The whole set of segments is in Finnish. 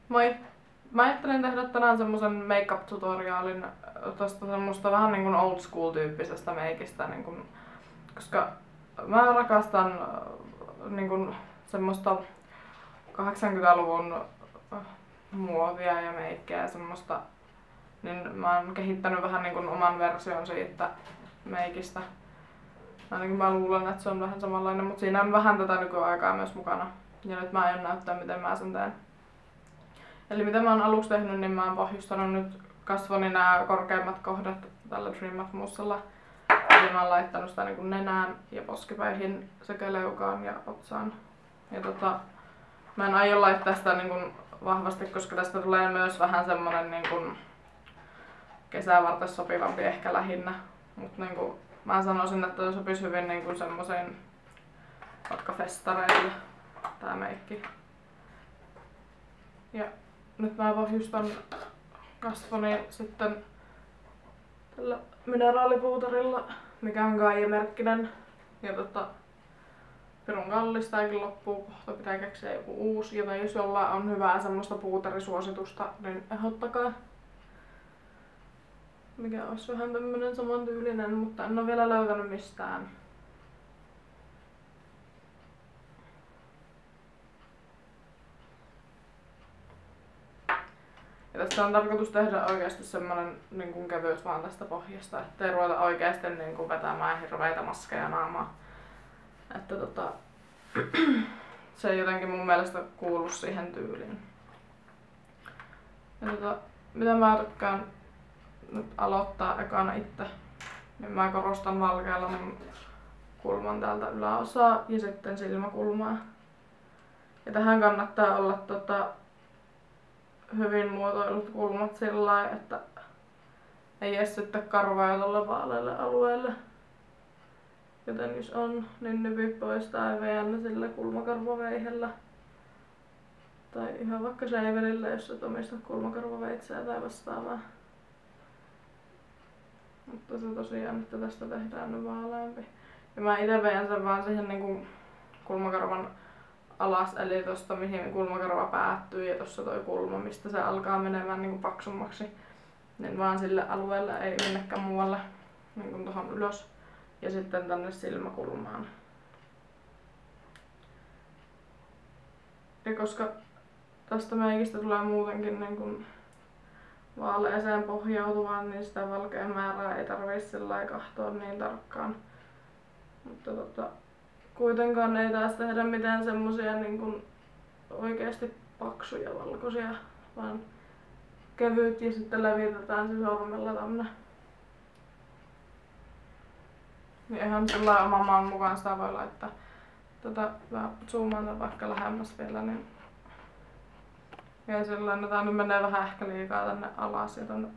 Moi! Mä ajattelin tehdä tänään semmosen make-up-tutoriaalin tosta semmoista vähän niinkun old school-tyyppisestä meikistä, niinkun, koska mä rakastan niinkun semmoista 80-luvun muovia ja meikkejä ja semmoista, niin mä oon kehittänyt vähän niinkun oman version siitä meikistä. Ainakin mä luulen, että se on vähän samanlainen, mutta siinä on vähän tätä nykyaikaa myös mukana. Ja nyt mä aion näyttää, miten mä sen teen. Eli mitä mä oon aluksi tehnyt, niin mä oon pohjustanut nyt kasvoni nää korkeimmat kohdat tällä Trim Moussella. Eli mä oon laittanut sitä niin kuin nenään ja poskipäihin sekä leukaan ja otsaan. Ja mä en aio laittaa sitä niin kuin vahvasti, koska tästä tulee myös vähän semmonen niin kuin kesää varten sopivampi ehkä lähinnä. Mut niin kuin mä sanoisin, että se sopisi hyvin niin kuin semmoseen vaikka festareille tää meikki. Ja nyt mä pohjustan kasvoni sitten tällä mineraalipuutarilla, mikä on Gaia-merkkinen. Ja pirun kallis, tääkin loppuu kohta, pitää keksiä joku uusi. Joten jos jollain on hyvää semmoista puutarisuositusta, niin ehdottakaa. Mikä olisi vähän tämmönen samantyylinen, mutta en oo vielä löytänyt mistään. Ja tästä on tarkoitus tehdä oikeasti semmonen niin kuin kevyys vaan tästä pohjasta, ettei ruveta oikeasti niin kuin vetämään hirveitä maskeja naamaa. Että se ei jotenkin mun mielestä kuulu siihen tyyliin. Ja mitä mä tykkään nyt aloittaa ekana itse, niin mä korostan valkealla mun kulman täältä yläosaa ja sitten silmäkulmaa. Ja tähän kannattaa olla hyvin muotoilut kulmat sillä lailla, että ei essyttä karvoja tuolle vaalealle alueelle. Joten jos on, niin nypy pois tai väännä sillä kulmakarvaveihellä. Tai ihan vaikka shaverilla, jos et omista kulmakarvaveitseä tai vastaavaa. Mutta se tosiaan, että tästä tehdään nyt vaaleampi. Ja mä ite veän sen vaan siihen niinku kulmakarvan alas, eli tosta mihin kulmakarva päättyy ja tossa toi kulma, mistä se alkaa menemään niinku paksummaksi. Niin vaan sille alueelle, ei minnekään muualle, niinku tohon ylös. Ja sitten tänne silmäkulmaan. Ja koska tästä meikistä tulee muutenkin niinku vaaleeseen pohjautuvaan, niin sitä valkean määrää ei tarvii sillä kahtoa niin tarkkaan. Mutta kuitenkaan ei taas tehdä mitään semmosia niin kuin oikeesti paksuja valkoisia, vaan kevyt ja sitten levitetään se sormella tänne. Ja ihan sillä oman maan mukaan sitä voi laittaa. Mä zoomaan vaikka lähemmäs vielä, niin ja sellainen, tää nyt menee vähän ehkä liikaa tänne alas ja tänne.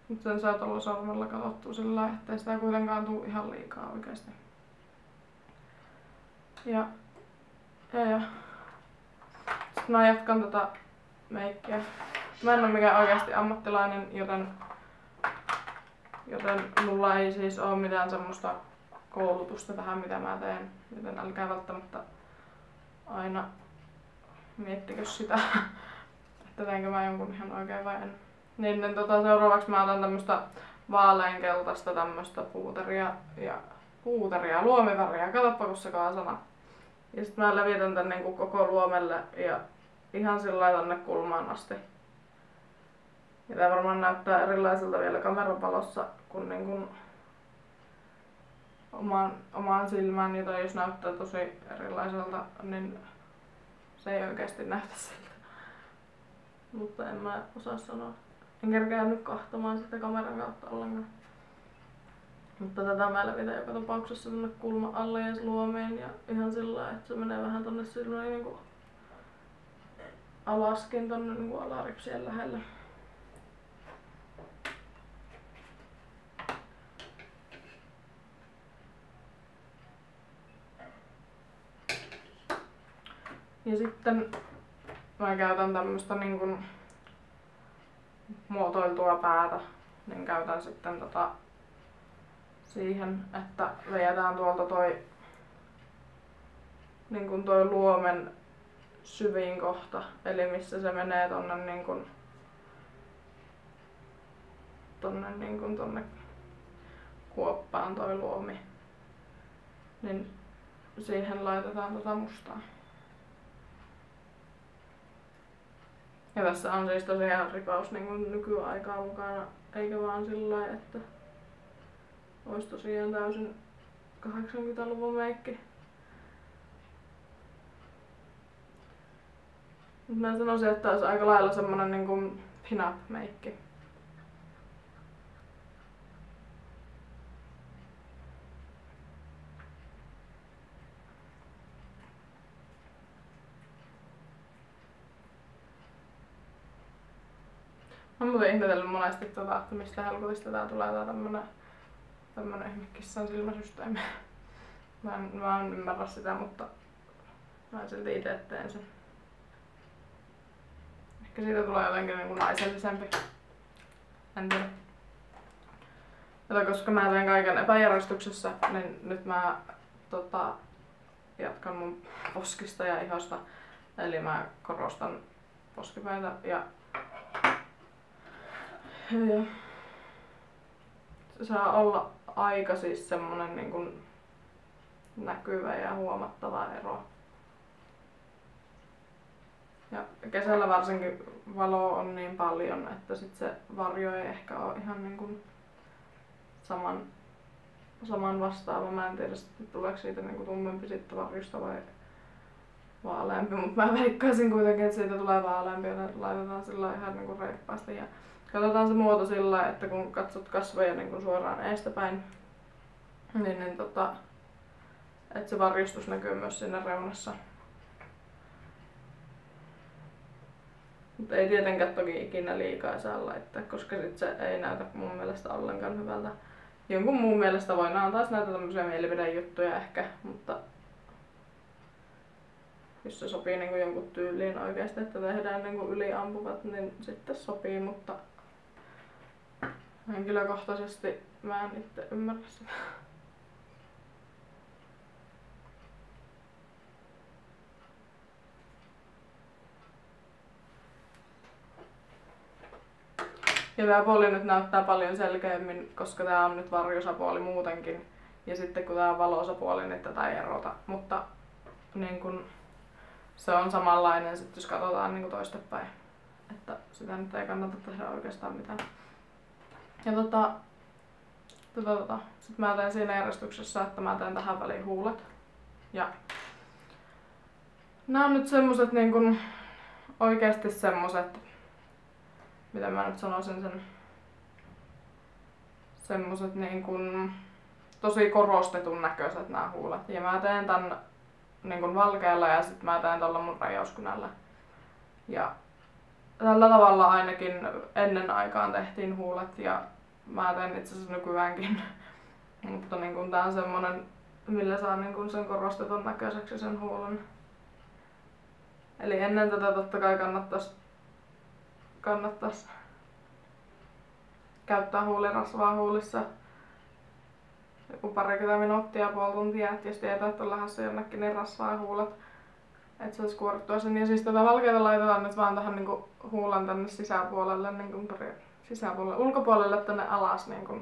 Nyt sen saa tuolla sormella katsottua sillä, ettei sitä kuitenkaan tuu ihan liikaa oikeesti. Ja sit mä jatkan tätä meikkiä. Mä en oo mikään oikeesti ammattilainen, joten mulla ei siis oo mitään semmoista koulutusta tähän mitä mä teen. Joten älkää välttämättä aina miettikö sitä, että teenkö mä jonkun ihan oikein vai en. Niin seuraavaksi mä otan tämmöstä vaaleankeltaista tämmöstä puuteria, luomiväriä. Katoppa kun se kaasana. Ja sit mä levitän tän niinku koko luomelle ja ihan sillä tänne kulmaan asti. Ja tää varmaan näyttää erilaiselta vielä kamerapalossa kuin niinku omaan silmään, jota jos näyttää tosi erilaiselta, niin se ei oikeesti näytä siltä. Mutta en mä osaa sanoa. En kerkeä nyt kahtomaan sitä kameran kautta ollenkaan. Mutta tätä mä levitän joka tapauksessa tonne kulman alle ja luomeen ja ihan sillä että se menee vähän tonne silmään niinku alaskin tonne niinku alaripsien lähelle. Ja sitten mä käytän tämmöstä niinkun muotoiltua päätä, niin käytän sitten siihen, että vedetään tuolta toi niinkun toi luomen syvin kohta, eli missä se menee tonne kuoppaan toi luomi, niin siihen laitetaan tota mustaa. Ja tässä on siis tosiaan ripaus niin nykyaikaa mukana, eikä vaan sillä että olisi tosiaan täysin 80-luvun meikki. Mut mä sanoisin, että olisi aika lailla semmonen niinku pin-up meikki. Mä oon muuten ihmetellyt monesti että mistä helkutista tää tulee tää tämmönen ihmekissan silmäsysteemi. Mä en ymmärrä sitä, mutta mä silti ite teen sen. Ehkä siitä tulee jotenkin niinku naisellisempi. En tiedä. Koska mä teen kaiken epäjärjestyksessä, niin nyt mä jatkan mun poskista ja ihosta. Eli mä korostan poskipäitä ja se saa olla aika siis semmonen niin kuin näkyvä ja huomattava ero. Ja kesällä varsinkin valoa on niin paljon, että sit se varjo ei ehkä ole ihan niin kuin saman vastaava. Mä en tiedä sitten tuleeko siitä niin kuin tummempi sitten varjosta vai vaaleampi, mutta mä veikkaisin kuitenkin, että siitä tulee vaaleampi ja laitetaan sillä ihan niin kuin reippaasti. Ja katsotaan se muoto sillä, että kun katsot kasvoja niin kuin suoraan eestäpäin, niin että se varjostus näkyy myös siinä reunassa. Mutta ei tietenkään toki ikinä liikaa saa laittaa, koska sit se ei näytä mun mielestä ollenkaan hyvältä. Jonkun muun mielestä voidaan taas näytä tämmöisiä mielipidejuttuja ehkä, mutta jos se sopii niin kuin jonkun tyyliin oikeasti, että tehdään niin kuin yliampuvat, niin sitten sopii, mutta henkilökohtaisesti mä en itse ymmärrä sitä. Ja tää puoli nyt näyttää paljon selkeämmin, koska tää on nyt varjosapuoli muutenkin. Ja sitten kun tää on valosapuoli, niin tätä ei erota. Mutta niin kun se on samanlainen sit jos katsotaan niin toistepäin. Että sitä nyt ei kannata tehdä oikeastaan mitään. Ja sit mä teen siinä järjestyksessä, että mä teen tähän väliin huulet. Ja nää on nyt semmoset niin kun oikeesti semmoset, miten mä nyt sanoisin sen, semmoset niin kun tosi korostetun näköiset nää huulet. Ja mä teen tän niin kun valkealla ja sit mä teen tuolla mun rajauskynällä. Ja tällä tavalla ainakin ennen aikaan tehtiin huulet ja mä teen itse asiassa nykyäänkin. Mutta niin kun tää on semmonen, millä saa niin kun sen korostetun näköiseksi sen huulen. Eli ennen tätä totta kai kannattais käyttää huulirasvaa huulissa joku parikymmentä minuuttia, puoli tuntia, että jos tietää, että on lähdössä jonnekin, niin rasvaa huulet, että saisi kuorittua sen. Ja siis tätä valkeata laitetaan nyt vaan tähän niinku huulan tänne sisäpuolelle, niinku sisäpuolelle, ulkopuolelle tänne alas. Niinku.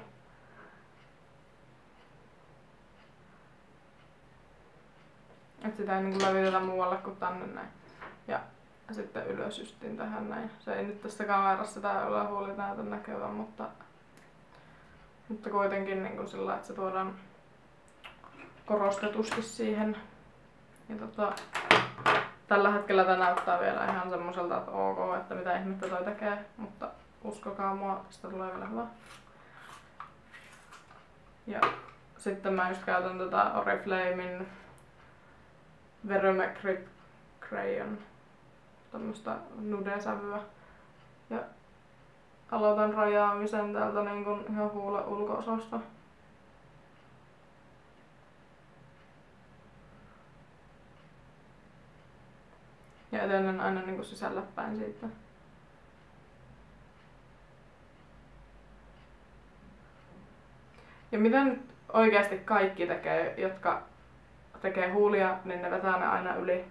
Että sitä ei niinku levitetä muualle kuin tänne näin. Ja sitten ylös justiin tähän näin. Se ei nyt tässä kamerassa tää ylähuuli näytä näkyvän, mutta kuitenkin niin sillä, että se tuodaan korostetusti siihen. Ja tällä hetkellä tää näyttää vielä ihan semmoiselta, että ok, että mitä ihmettä toi tekee, mutta uskokaa mua, sitä tulee vielä hyvä. Ja sitten mä just käytän tätä Oriflamen Verume Grip Crayon, tämmöstä nude-sävyä. Ja aloitan rajaamisen täältä niin kuin ihan huulen ulko-osasta. Ja etenen aina niin kuin sisälle päin siitä. Ja mitä nyt oikeasti kaikki tekee, jotka tekee huulia, niin ne vetää ne aina yli.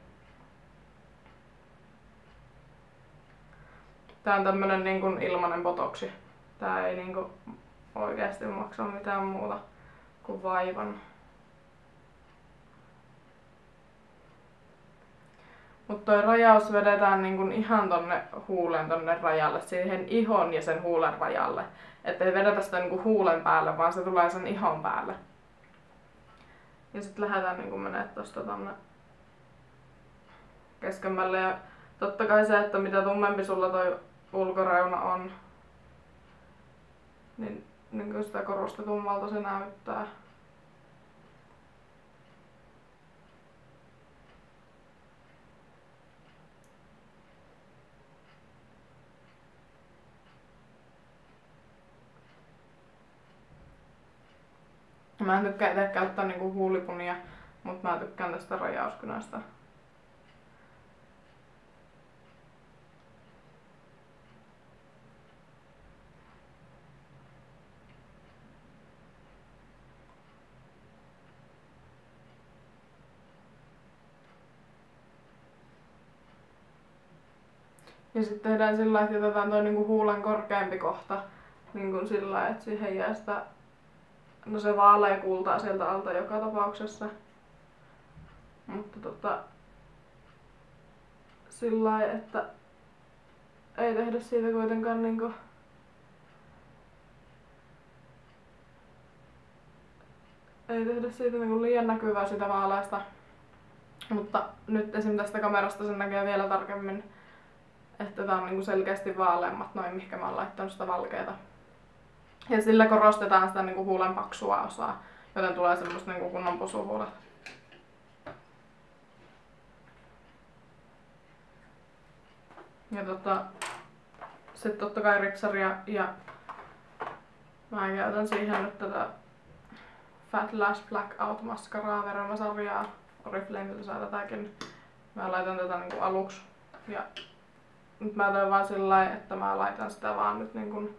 Tää on tämmönen niinku ilmanen botoksi. Tää ei niinku oikeesti maksa mitään muuta kuin vaivan. Mutta toi rajaus vedetään niinku ihan tonne huulen tonne rajalle, siihen ihon ja sen huulen rajalle. Että ei vedetä sitä niinku huulen päälle, vaan se tulee sen ihon päälle. Ja sit lähdetään niinku menee tosta tonne keskemmälle. Ja totta kai se, että mitä tummempi sulla toi ulkoreuna on, niin sitä korostetummalta se näyttää. Mä en tykkää itse käyttää niinku huulipunia, mutta mä tykkään tästä rajauskynästä. Ja sitten tehdään sillä lailla, että jätetään toi niinku huulen korkeampi kohta niinku sillä lailla, että siihen jää sitä, no se vaalea kultaa sieltä alta joka tapauksessa. Mutta sillä lailla, että ei tehdä siitä kuitenkaan niinku liian näkyvää sitä vaaleasta. Mutta nyt esim. Tästä kamerasta sen näkee vielä tarkemmin, että tää on niinku selkeästi vaaleammat noin, mihinkä mä oon laittanut sitä valkeeta. Ja sillä korostetaan sitä niinku huulen paksua osaa, joten tulee semmoista niinku kunnon pusuhuulet. Ja sit totta kai ripsaria ja mä käytän siihen nyt tätä Fat Lash Blackout Mascaraa Verona-sarjaa. Oriflamelta saa tätäkin. Mä laitan tätä niinku aluksi. Ja nyt mä teen vaan sillä lailla, että mä laitan sitä vaan nyt niinku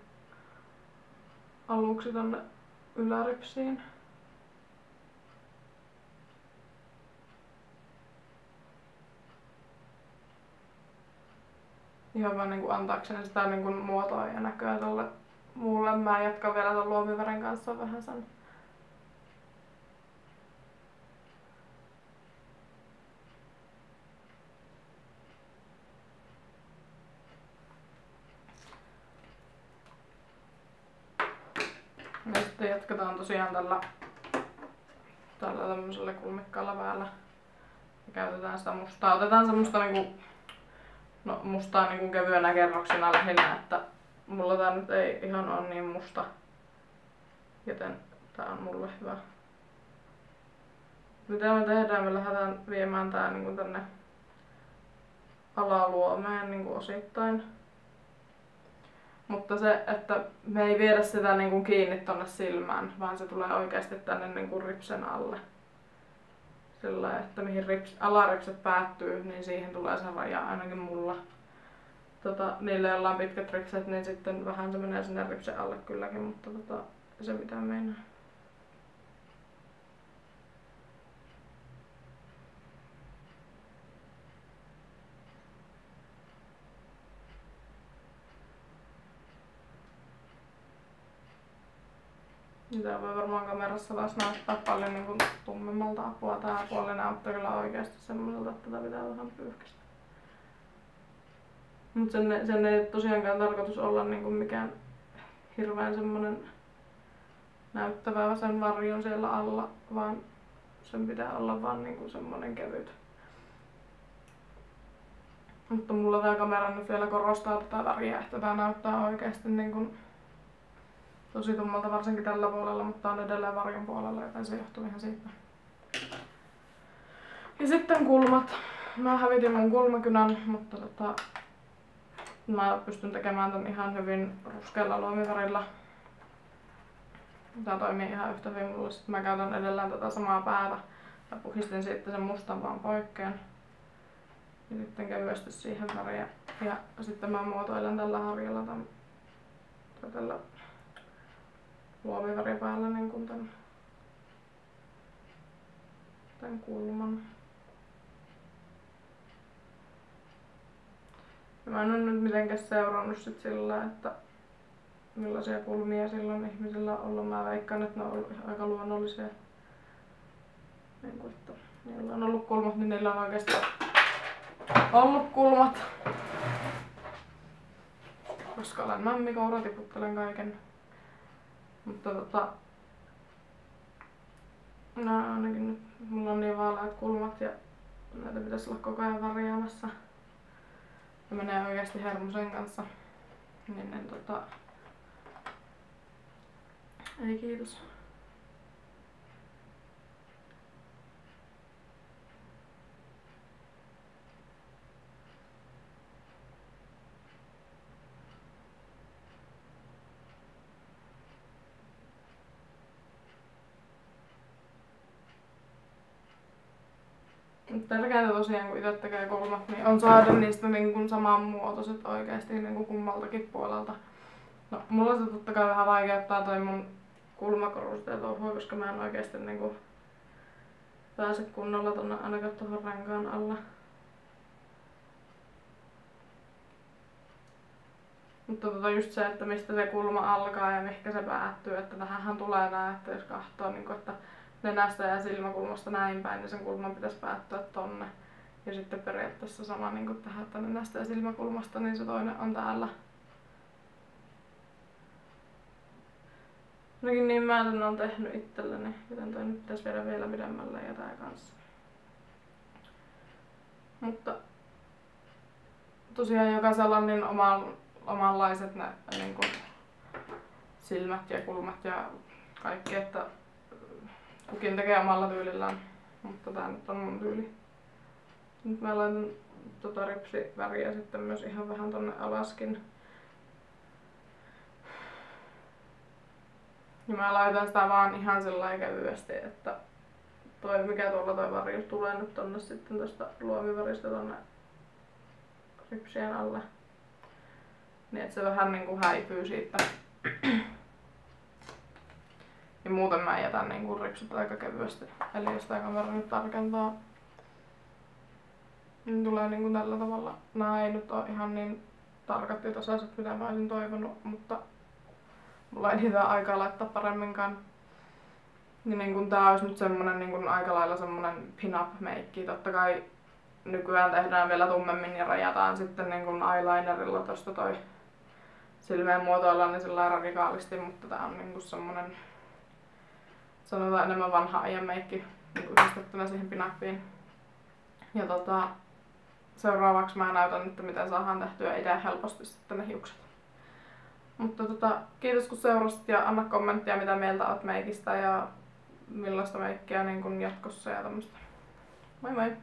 aluksi tonne yläripsiin. Ihan vaan niinku antaakseni sitä niinku muotoa ja näköä tolle muulle. Mä jatkan vielä ton luomivärin kanssa vähän sen. Ja sitten jatketaan tosiaan tällä tämmöisellä kulmikkaalla päällä. Ja käytetään sitä mustaa. Otetaan semmoista niinku, no mustaa niinku kevyenä kerroksina lähinnä, että mulla tää nyt ei ihan ole niin musta. Joten tää on mulle hyvä. Mitä me tehdään? Me lähdetään viemään tää niinku tänne alaluomeen niinku osittain. Mutta se, että me ei viedä sitä niinku kiinni tonne silmään, vaan se tulee oikeasti tänne niinku ripsen alle. Sillä että mihin alaripset päättyy, niin siihen tulee se raja, ainakin mulla. Niillä joilla on pitkät ripset, niin sitten vähän se menee sinne ripsen alle kylläkin, mutta se mitä meinaa. Tää voi varmaan kamerassa taas näyttää paljon niin tummemmalta apua. Tää puoli näyttää kyllä oikeasti semmoiselta, että tätä pitää vähän pyyhkäistä. Mut sen ei tosiaankaan tarkoitus olla niin mikään hirveän semmonen näyttävä sen varjon siellä alla, vaan sen pitää olla vaan niin semmonen kevyt. Mutta mulla tää kamera nyt vielä korostaa tätä väriä, että tää näyttää oikeasti niin tosi tummalta varsinkin tällä puolella, mutta on edelleen varjon puolella, joten se johtuu ihan siitä. Ja sitten kulmat. Mä hävitin mun kulmakynän, mutta mä pystyn tekemään tän ihan hyvin ruskealla luomivärillä. Tää toimii ihan yhtä hyvin mulle. Sitten mä käytän edelleen tätä samaa päätä ja puhistin sitten sen mustan vaan poikkeen. Ja sitten kevyesti siihen väriä. Ja sitten mä muotoilen tällä harjalla tällä luomiväri päällä niin kuin tän kulman. mä en ole nyt mitenkään seurannut sit sillä, että millaisia kulmia silloin ihmisillä on ollut. Mä veikkaan, että ne on ollut aika luonnollisia. Niin kuin, että niillä on ollut kulmat, niin niillä on oikeastaan ollut kulmat. Koska olen mämmikoura, tiputtelen kaiken. Mutta no ainakin nyt mulla on niin vaaleat kulmat ja näitä pitäisi olla koko ajan värjäämässä. Ja menee oikeasti hermosen kanssa. Niin ei kiitos. Tärkeintä tosiaan, kun itse tekee kulmat, niin on saada niistä niin kuin samanmuotoiset oikeasti niin kuin kummaltakin puolelta. No, mulla se totta kai vähän vaikeuttaa toi mun kulmakorusteet touhua, koska mä en oikeasti niin kuin pääse kunnolla tonne ainakaan tuohon renkaan alla. Mutta just se, että mistä se kulma alkaa ja mihinkä se päättyy, että tähänhän tulee nää, että jos kahtoo, niin kuin, että nenästä ja silmäkulmasta näin päin, niin sen kulman pitäisi päättyä tonne. Ja sitten periaatteessa sama niin kuin tähän, että nenästä ja silmäkulmasta, niin se toinen on täällä. Ainakin niin mä tän oon tehnyt itselleni, joten toi nyt pitäisi viedä vielä pidemmälle ja tää kanssa. Mutta tosiaan jokaisella on niin omanlaiset ne niin kuin silmät ja kulmat ja kaikki, että kukin tekee omalla tyylillään, mutta tää nyt on mun tyyli. Nyt mä laitan ripsiväriä sitten myös ihan vähän tonne alaskin. Ja mä laitan sitä vaan ihan sillä kevyesti, että toi mikä tuolla toi varjo tulee nyt tonne sitten tosta luomiväristä tonne ripsien alle. Niin että se vähän niinku häipyy siitä. Ja muuten mä jätän niinku ripsit aika kevyesti. Eli jos tää kamera nyt tarkentaa, niin tulee niinku tällä tavalla. Nää ei nyt oo ihan niin tarkat ja tasaiset mitä mä olisin toivonut, mutta mulla ei niitä aikaa laittaa paremminkaan. Niin kun tää olisi nyt semmonen niin aika lailla semmonen pin-up meikki. Totta kai nykyään tehdään vielä tummemmin ja rajataan sitten niin kun eyelinerilla tosta toi silmeen muotoillaan niin sillä radikaalisti, mutta tää on niinku semmonen sanotaan enemmän vanha ajan meikki niinku yhdistettynä siihen pin-upiin. Ja seuraavaksi mä näytän nyt miten saadaan tehtyä itse helposti sitten ne hiukset. Mutta kiitos kun seurasit ja anna kommenttia mitä mieltä oot meikistä ja millaista meikkiä niin kun jatkossa ja tämmöstä. Moi moi!